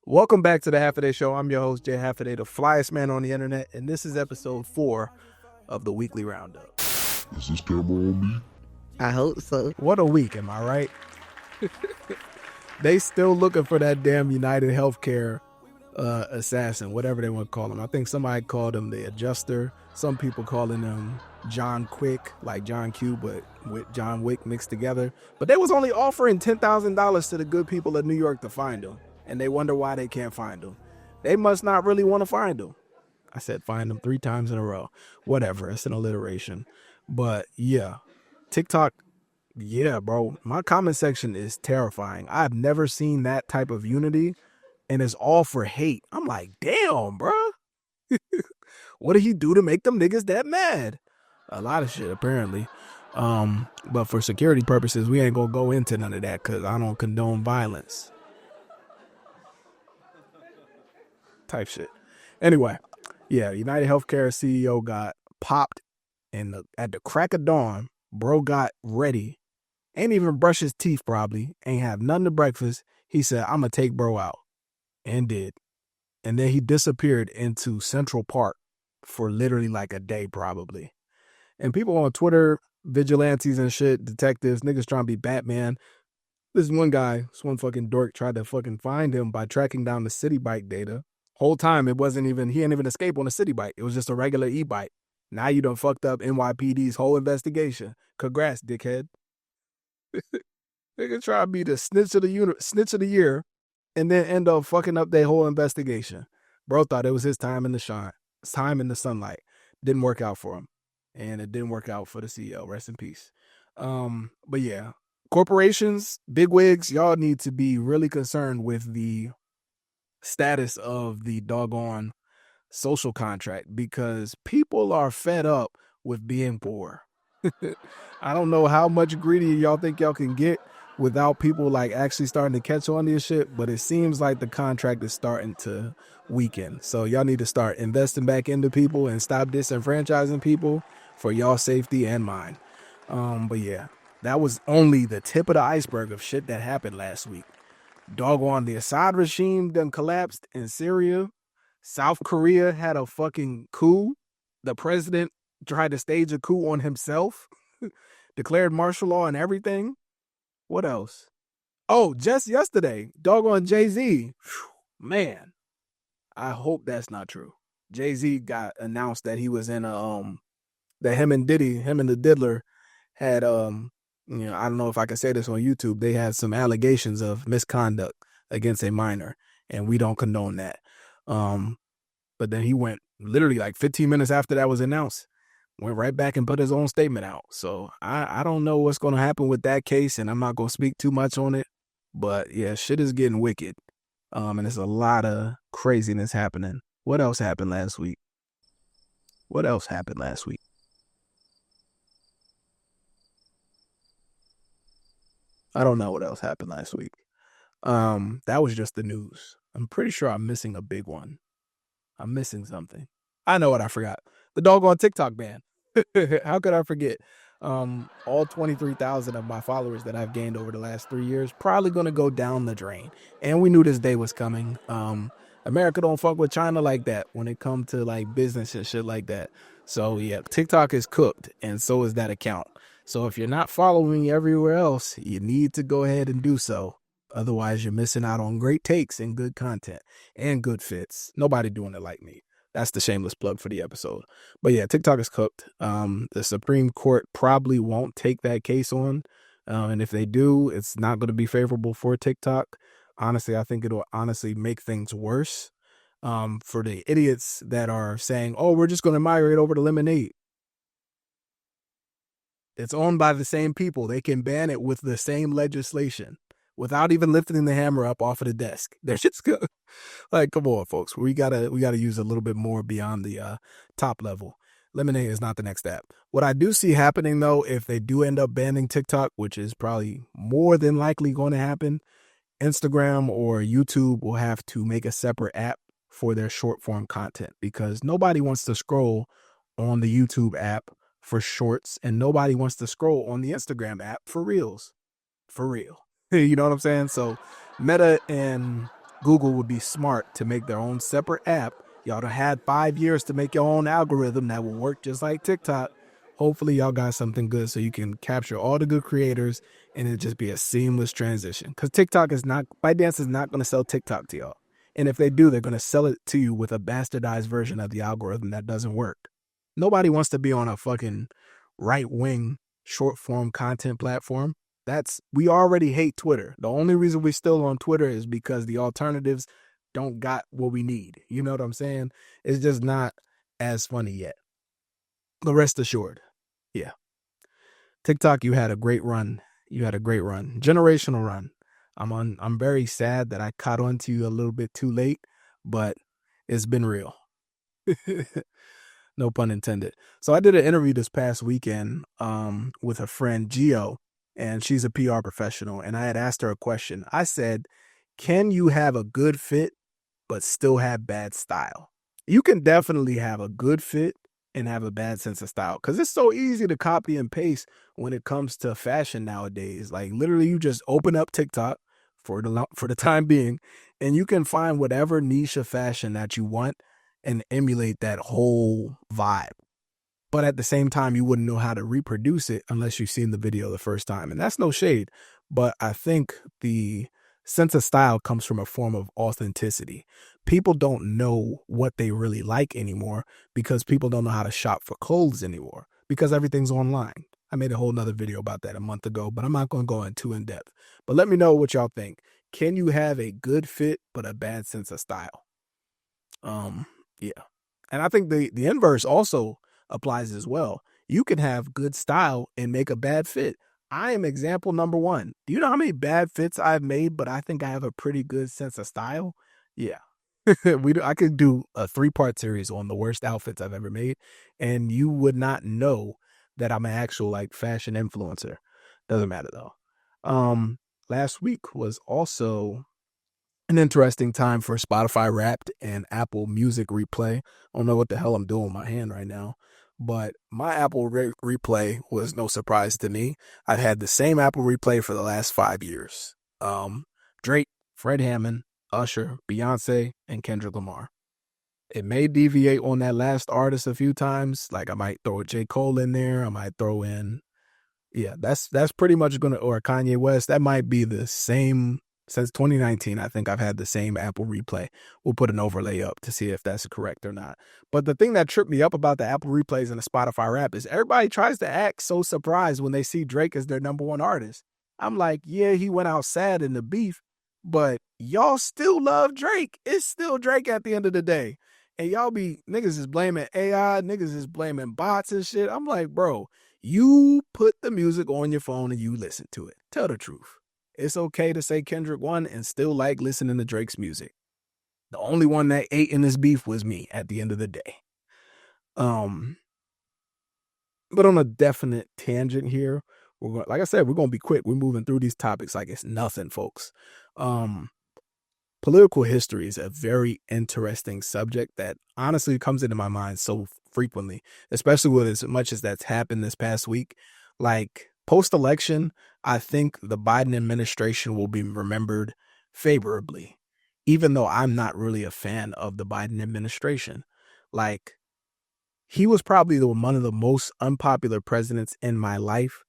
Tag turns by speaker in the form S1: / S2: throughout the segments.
S1: Welcome back to the Half a Day Show. I'm your host, Jay Half a Day, the flyest man on the internet, and this is episode 4 of the weekly roundup.
S2: Is this camera on me?
S3: I hope so.
S1: What a week, am I right? They still looking for that damn United Healthcare assassin, whatever they want to call him. I think somebody called him the adjuster. Some people calling him John Quick, like John Q, but with John Wick mixed together. But they was only offering $10,000 to the good people of New York to find him. And they wonder why they can't find him. They must not really want to find him. I said find him 3 times in a row. Whatever, it's an alliteration. But yeah, TikTok, yeah, bro. My comment section is terrifying. I've never seen that type of unity, and it's all for hate. I'm like, damn, bro. What did he do to make them niggas that mad? A lot of shit, apparently. But for security purposes, we ain't gonna go into none of that because I don't condone violence. Type shit. Anyway, yeah, United Healthcare CEO got popped at the crack of dawn. Bro got ready. Ain't even brush his teeth probably. Ain't have nothing to breakfast. He said, I'm going to take bro out. And did. And then he disappeared into Central Park for literally like a day probably. And people on Twitter, vigilantes and shit, detectives, niggas trying to be Batman. This one fucking dork tried to fucking find him by tracking down the city bike data. Whole time he ain't even escape on a city bike. It was just a regular e-bike. Now you done fucked up NYPD's whole investigation. Congrats, dickhead. Nigga try to be the snitch of the year, and then end up fucking up their whole investigation. Bro thought it was his time in the shine. It's time in the sunlight. Didn't work out for him. And it didn't work out for the CEO. Rest in peace. But yeah. Corporations, bigwigs, y'all need to be really concerned with the status of the doggone social contract because people are fed up with being poor. I don't know how much greedy y'all think y'all can get without people like actually starting to catch on to this shit, but it seems like the contract is starting to weaken. So y'all need to start investing back into people and stop disenfranchising people for y'all safety and mine. But yeah, that was only the tip of the iceberg of shit that happened last week. Doggone, the Assad regime done collapsed in Syria. South Korea had a fucking coup. The president tried to stage a coup on himself. Declared martial law and everything. What else? Oh, just yesterday, doggone Jay-Z. Man, I hope that's not true. Jay-Z got announced that he was in that him and the Diddler had I don't know if I can say this on YouTube. They had some allegations of misconduct against a minor, and we don't condone that. But then he went literally like 15 minutes after that was announced, went right back and put his own statement out. So I don't know what's going to happen with that case, and I'm not going to speak too much on it. But yeah, shit is getting wicked. And there's a lot of craziness happening. What else happened last week? I don't know what else happened last week. That was just the news. I'm pretty sure I'm missing a big one. I'm missing something. I know what I forgot. The doggone TikTok ban. How could I forget? All 23,000 of my followers that I've gained over the last 3 years probably going to go down the drain. And we knew this day was coming. America don't fuck with China like that when it comes to like business and shit like that. So yeah, TikTok is cooked, and so is that account. So if you're not following me everywhere else, you need to go ahead and do so. Otherwise, you're missing out on great takes and good content and good fits. Nobody doing it like me. That's the shameless plug for the episode. But yeah, TikTok is cooked. The Supreme Court probably won't take that case on. And if they do, it's not going to be favorable for TikTok. Honestly, I think it'll honestly make things worse for the idiots that are saying, oh, we're just going to migrate over to Lemonade. It's owned by the same people. They can ban it with the same legislation without even lifting the hammer up off of the desk. They're just good. Like, come on, folks. We gotta use a little bit more beyond the top level. Lemonade is not the next app. What I do see happening, though, if they do end up banning TikTok, which is probably more than likely going to happen, Instagram or YouTube will have to make a separate app for their short form content because nobody wants to scroll on the YouTube app for shorts and nobody wants to scroll on the Instagram app for reels. For real. You know what I'm saying? So Meta and Google would be smart to make their own separate app. Y'all done had 5 years to make your own algorithm that will work just like TikTok. Hopefully y'all got something good so you can capture all the good creators and it just be a seamless transition. Because TikTok is not, ByteDance is not going to sell TikTok to y'all. And if they do, they're going to sell it to you with a bastardized version of the algorithm that doesn't work. Nobody wants to be on a fucking right-wing short form content platform. We already hate Twitter. The only reason we're still on Twitter is because the alternatives don't got what we need. You know what I'm saying? It's just not as funny yet. But rest assured, yeah. TikTok, you had a great run. Generational run. I'm very sad that I caught on to you a little bit too late, but it's been real. No pun intended. So I did an interview this past weekend with a friend, Gio, and she's a PR professional. And I had asked her a question. I said, can you have a good fit but still have bad style? You can definitely have a good fit and have a bad sense of style because it's so easy to copy and paste when it comes to fashion nowadays. Like literally, you just open up TikTok for the time being, and you can find whatever niche of fashion that you want and emulate that whole vibe. But at the same time, you wouldn't know how to reproduce it unless you've seen the video the first time. And that's no shade. But I think the sense of style comes from a form of authenticity. People don't know what they really like anymore because people don't know how to shop for clothes anymore because everything's online. I made a whole nother video about that a month ago, but I'm not going to go into in depth. But let me know what y'all think. Can you have a good fit but a bad sense of style? Yeah. And I think the inverse also applies as well. You can have good style and make a bad fit. I am example number one. Do you know how many bad fits I've made, but I think I have a pretty good sense of style? Yeah. I could do a 3-part series on the worst outfits I've ever made, and you would not know that I'm an actual like fashion influencer. Doesn't matter though. Last week was also an interesting time for Spotify Wrapped and Apple Music Replay. I don't know what the hell I'm doing with my hand right now, but my Apple Replay was no surprise to me. I've had the same Apple Replay for the last 5 years. Drake, Fred Hammond, Usher, Beyonce, and Kendrick Lamar. It may deviate on that last artist a few times. Like I might throw a J. Cole in there. I might throw in, yeah, that's pretty much gonna, or Kanye West. That might be the same since 2019. I think I've had the same Apple Replay. We'll put an overlay up to see if that's correct or not. But the thing that tripped me up about the Apple Replays and the Spotify Rap is everybody tries to act so surprised when they see Drake as their number one artist. I'm like, yeah, he went out sad in the beef, but y'all still love Drake. It's still Drake at the end of the day. And y'all be, niggas is blaming AI, niggas is blaming bots and shit. I'm like, bro, you put the music on your phone and you listen to it. Tell the truth. It's okay to say Kendrick won and still like listening to Drake's music. The only one that ate in this beef was me at the end of the day. But on a definite tangent here, like I said, we're going to be quick. We're moving through these topics like it's nothing, folks. Political history is a very interesting subject that honestly comes into my mind so frequently, especially with as much as that's happened this past week. Like post-election, I think the Biden administration will be remembered favorably, even though I'm not really a fan of the Biden administration. Like he was probably one of the most unpopular presidents in my life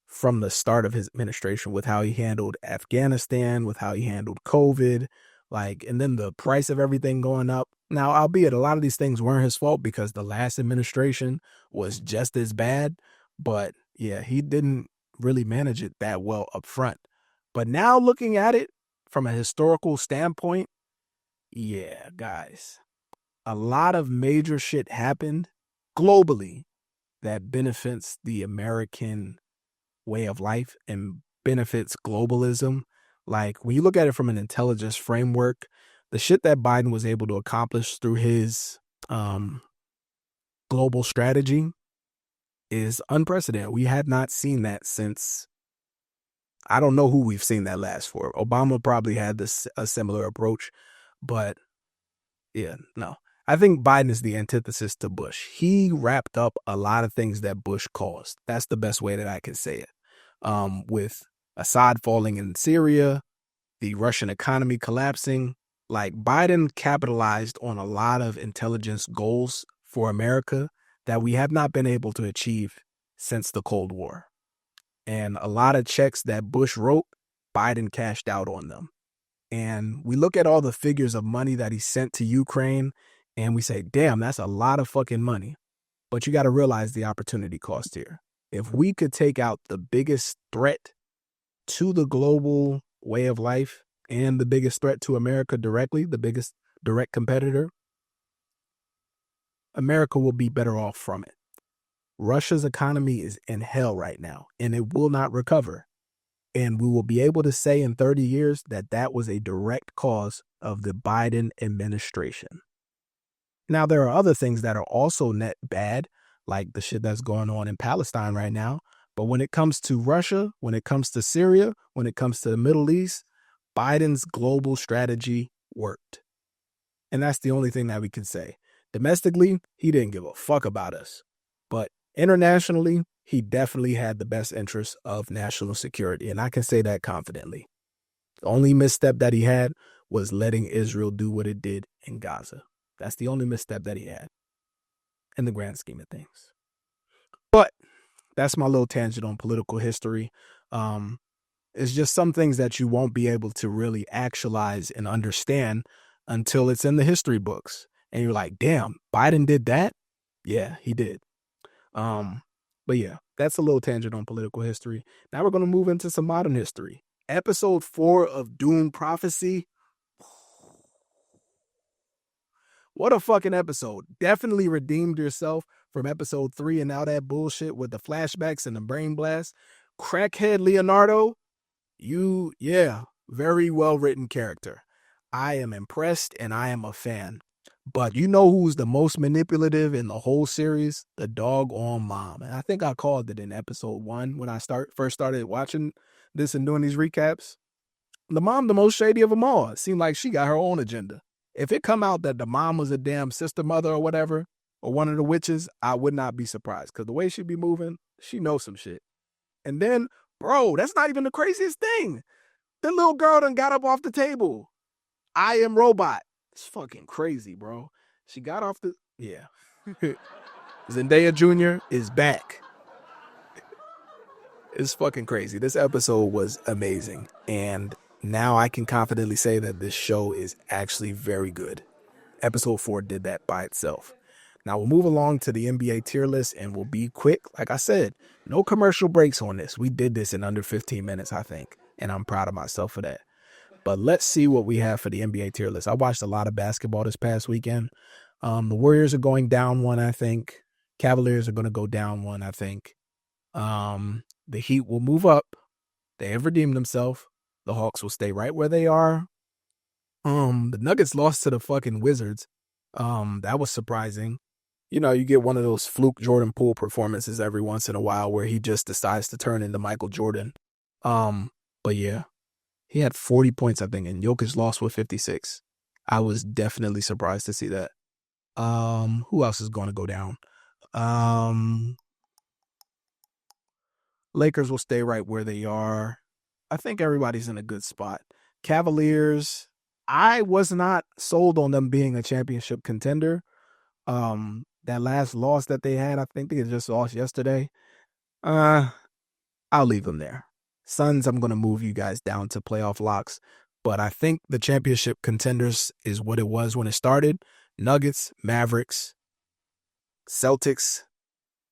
S1: from the start of his administration, with how he handled Afghanistan, with how he handled COVID, like, and then the price of everything going up. Now, albeit a lot of these things weren't his fault because the last administration was just as bad, but yeah, he didn't really manage it that well up front. But now looking at it from a historical standpoint, yeah, guys, a lot of major shit happened globally that benefits the American way of life and benefits globalism. Like when you look at it from an intelligence framework, the shit that Biden was able to accomplish through his global strategy is unprecedented. We had not seen that since, I don't know who we've seen that last for. Obama probably had a similar approach, but yeah, no. I think Biden is the antithesis to Bush. He wrapped up a lot of things that Bush caused. That's the best way that I can say it. With Assad falling in Syria, the Russian economy collapsing, Like Biden capitalized on a lot of intelligence goals for America that we have not been able to achieve since the Cold War. And a lot of checks that Bush wrote, Biden cashed out on them. And we look at all the figures of money that he sent to Ukraine and we say, damn, that's a lot of fucking money. But you got to realize the opportunity cost here. If we could take out the biggest threat to the global way of life and the biggest threat to America directly, the biggest direct competitor, America will be better off from it. Russia's economy is in hell right now, and it will not recover. And we will be able to say in 30 years that that was a direct cause of the Biden administration. Now, there are other things that are also net bad, like the shit that's going on in Palestine right now. But when it comes to Russia, when it comes to Syria, when it comes to the Middle East, Biden's global strategy worked. And that's the only thing that we can say. Domestically, he didn't give a fuck about us. But internationally, he definitely had the best interests of national security. And I can say that confidently. The only misstep that he had was letting Israel do what it did in Gaza. That's the only misstep that he had in the grand scheme of things. But that's my little tangent on political history. It's just some things that you won't be able to really actualize and understand until it's in the history books. And you're like, damn, Biden did that? Yeah, he did. But yeah, that's a little tangent on political history. Now we're going to move into some modern history. Episode 4 of Dune Prophecy. What a fucking episode. Definitely redeemed yourself from episode 3 and now that bullshit with the flashbacks and the brain blast. Crackhead Leonardo, very well written character. I am impressed and I am a fan. But you know who's the most manipulative in the whole series? The doggone mom. And I think I called it in episode 1 when I first started watching this and doing these recaps. The mom, the most shady of them all. It seemed like she got her own agenda. If it come out that the mom was a damn sister mother or whatever, or one of the witches, I would not be surprised. Because the way she be moving, she knows some shit. And then, bro, that's not even the craziest thing. The little girl done got up off the table. I am robot. It's fucking crazy, bro. She got off the... Yeah. Zendaya Jr. is back. It's fucking crazy. This episode was amazing. And now I can confidently say that this show is actually very good. Episode 4 did that by itself. Now we'll move along to the NBA tier list and we'll be quick. Like I said, no commercial breaks on this. We did this in under 15 minutes, I think. And I'm proud of myself for that. But let's see what we have for the NBA tier list. I watched a lot of basketball this past weekend. The Warriors are going down 1, I think. Cavaliers are going to go down 1, I think. The Heat will move up. They have redeemed themselves. The Hawks will stay right where they are. The Nuggets lost to the fucking Wizards. That was surprising. You know, you get one of those fluke Jordan Poole performances every once in a while where he just decides to turn into Michael Jordan. But yeah, he had 40 points, I think, and Jokic lost with 56. I was definitely surprised to see that. Who else is going to go down? Lakers will stay right where they are. I think everybody's in a good spot. Cavaliers, I was not sold on them being a championship contender. That last loss that they had, I think they just lost yesterday. I'll leave them there. Suns, I'm going to move you guys down to playoff locks. But I think the championship contenders is what it was when it started. Nuggets, Mavericks, Celtics,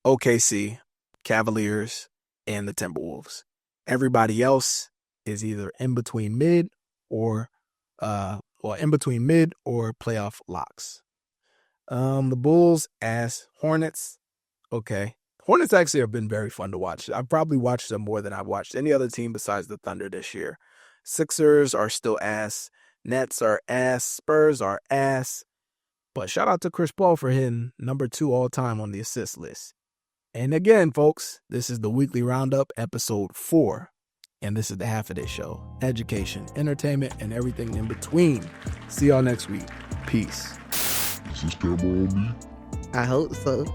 S1: OKC, Cavaliers, and the Timberwolves. Everybody else is either in between mid or playoff locks. The Bulls, ass. Hornets, okay. Hornets actually have been very fun to watch. I've probably watched them more than I've watched any other team besides the Thunder this year. Sixers are still ass. Nets are ass. Spurs are ass. But shout out to Chris Paul for hitting number 2 all time on the assist list. And again, folks, this is the Weekly Roundup, episode 4. And this is the Half a Day Show. Education, entertainment, and everything in between. See y'all next week. Peace.
S2: Is this camera on me?
S3: I hope so.